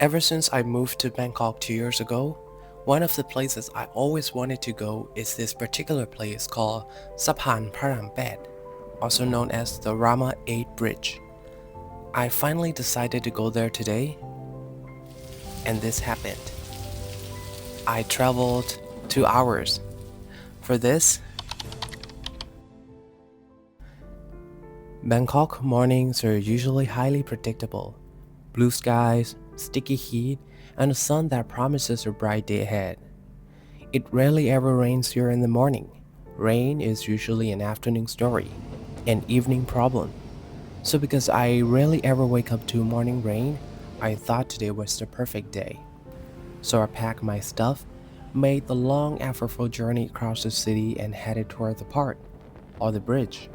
Ever since I moved to Bangkok 2 years ago, one of the places I always wanted to go is this particular place called Sapan Parampet, also known as the Rama VIII Bridge. I finally decided to go there today, and this happened. I traveled 2 hours. For this, Bangkok mornings are usually highly predictable. Blue skies, sticky heat, and a sun that promises a bright day ahead. It rarely ever rains here in the morning. Rain is usually an afternoon story, an evening problem. So because I rarely ever wake up to morning rain, I thought today was the perfect day. So I packed my stuff, made the long effortful journey across the city and headed toward the park, or the bridge.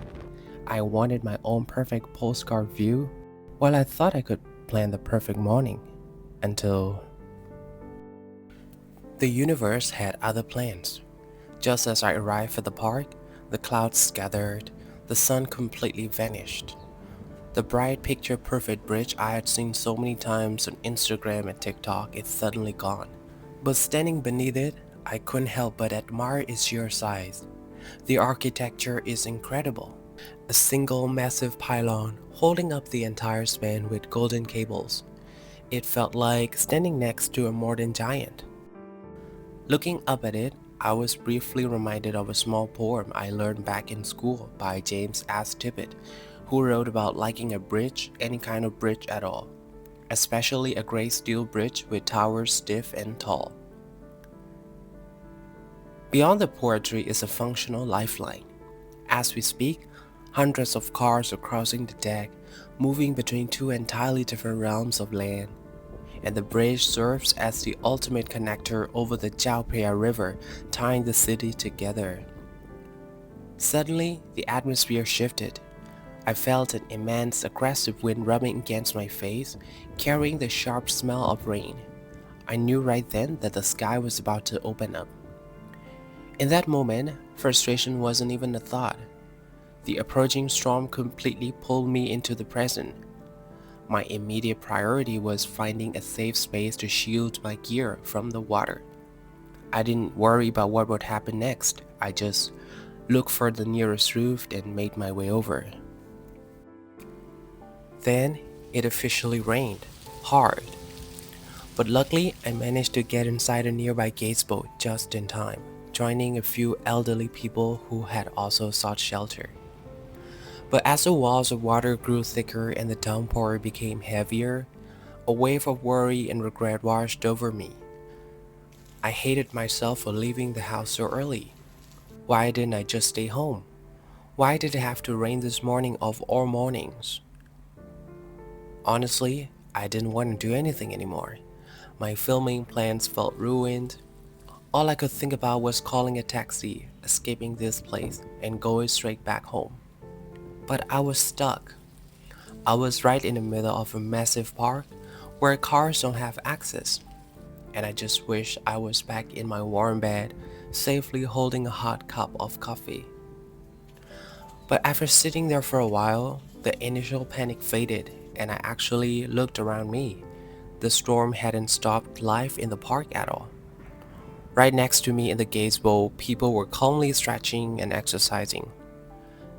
I wanted my own perfect postcard view. Well, I thought I could plan the perfect morning until the universe had other plans. Just as I arrived at the park, the clouds gathered, the sun completely vanished. The bright picture perfect bridge I had seen so many times on Instagram and TikTok is suddenly gone. But standing beneath it, I couldn't help but admire its sheer size. The architecture is incredible. A single massive pylon holding up the entire span with golden cables. It felt like standing next to a modern giant. Looking up at it, I was briefly reminded of a small poem I learned back in school by James S. Tippett, who wrote about liking a bridge, any kind of bridge at all, especially a gray steel bridge with towers stiff and tall. Beyond the poetry is a functional lifeline. As we speak, hundreds of cars are crossing the deck, moving between two entirely different realms of land, and the bridge serves as the ultimate connector over the Chao Phraya River, tying the city together. Suddenly, the atmosphere shifted. I felt an immense aggressive wind rubbing against my face, carrying the sharp smell of rain. I knew right then that the sky was about to open up. In that moment, frustration wasn't even a thought. The approaching storm completely pulled me into the present. My immediate priority was finding a safe space to shield my gear from the water. I didn't worry about what would happen next. I just looked for the nearest roof and made my way over. Then it officially rained, hard. But luckily, I managed to get inside a nearby gateboat just in time, joining a few elderly people who had also sought shelter. But as the walls of water grew thicker and the downpour became heavier, a wave of worry and regret washed over me. I hated myself for leaving the house so early. Why didn't I just stay home? Why did it have to rain this morning of all mornings? Honestly, I didn't want to do anything anymore. My filming plans felt ruined. All I could think about was calling a taxi, escaping this place, and going straight back home. But I was stuck. I was right in the middle of a massive park where cars don't have access, and I just wished I was back in my warm bed, safely holding a hot cup of coffee. But after sitting there for a while, the initial panic faded, and I actually looked around me. The storm hadn't stopped life in the park at all. Right next to me in the gazebo, people were calmly stretching and exercising.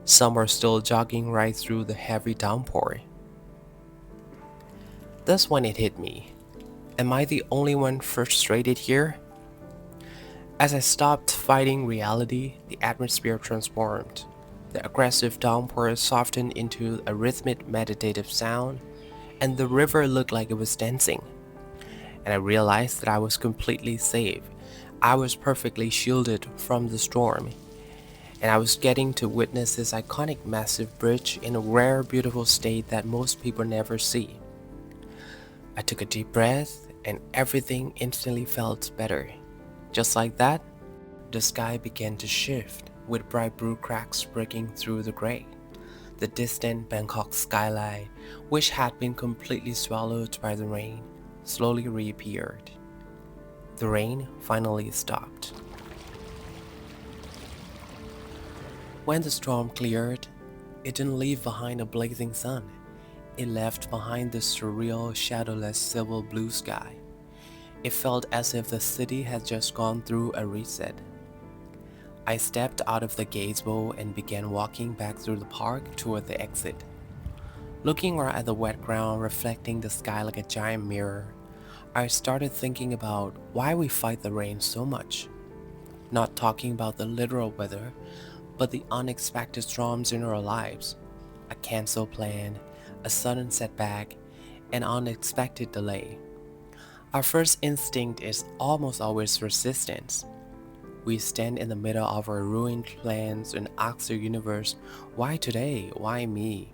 Some were still jogging right through the heavy downpour. That's when it hit me. Am I the only one frustrated here? As I stopped fighting reality, the atmosphere transformed. The aggressive downpour softened into a rhythmic meditative sound, and the river looked like it was dancing. And I realized that I was completely safe. I was perfectly shielded from the storm, and I was getting to witness this iconic massive bridge in a rare, beautiful state that most people never see. I took a deep breath, and everything instantly felt better. Just like that, the sky began to shift, with bright blue cracks breaking through the gray. The distant Bangkok skyline, which had been completely swallowed by the rain, slowly reappeared. The rain finally stopped. When the storm cleared, it didn't leave behind a blazing sun. It left behind the surreal, shadowless silver blue sky. It felt as if the city had just gone through a reset. I stepped out of the gazebo and began walking back through the park toward the exit. Looking right at the wet ground reflecting the sky like a giant mirror, I started thinking about why we fight the rain so much. Not talking about the literal weather, but the unexpected storms in our lives. A cancelled plan, a sudden setback, an unexpected delay. Our first instinct is almost always resistance. We stand in the middle of our ruined plans and ask the universe, why today? Why me?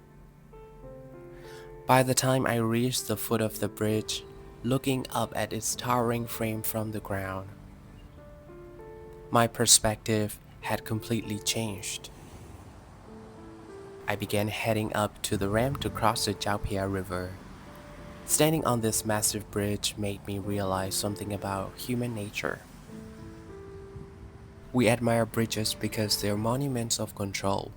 By the time I reached the foot of the bridge, looking up at its towering frame from the ground, my perspective had completely changed. I began heading up to the ramp to cross the Jaupia River. Standing on this massive bridge made me realize something about human nature. We admire bridges because they're monuments of control.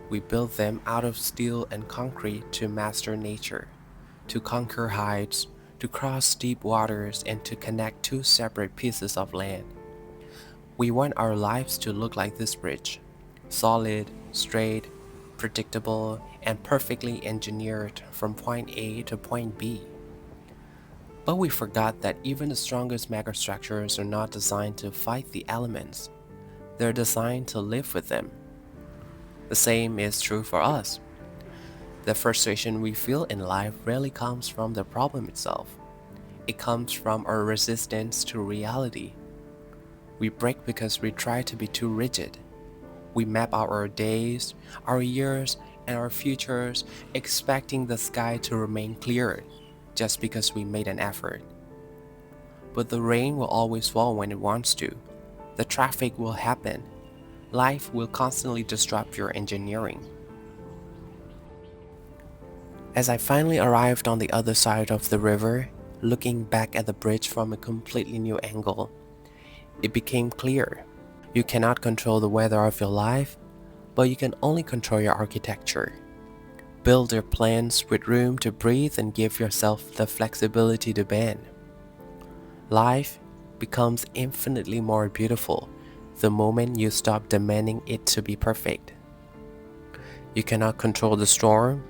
We build them out of steel and concrete to master nature, to conquer heights, to cross deep waters, and to connect two separate pieces of land. We want our lives to look like this bridge, solid, straight, predictable, and perfectly engineered from point A to point B. But we forgot that even the strongest megastructures are not designed to fight the elements. They're designed to live with them. The same is true for us. The frustration we feel in life rarely comes from the problem itself. It comes from our resistance to reality. We break because we try to be too rigid. We map out our days, our years, and our futures, expecting the sky to remain clear just because we made an effort. But the rain will always fall when it wants to. The traffic will happen. Life will constantly disrupt your engineering. As I finally arrived on the other side of the river, looking back at the bridge from a completely new angle, it became clear. You cannot control the weather of your life, but you can only control your architecture. Build your plans with room to breathe and give yourself the flexibility to bend. Life becomes infinitely more beautiful the moment you stop demanding it to be perfect. You cannot control the storm,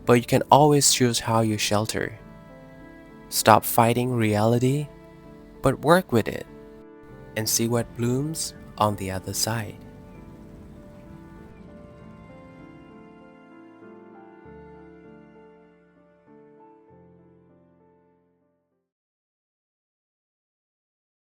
but you can always choose how you shelter. Stop fighting reality, but work with it and see what blooms on the other side.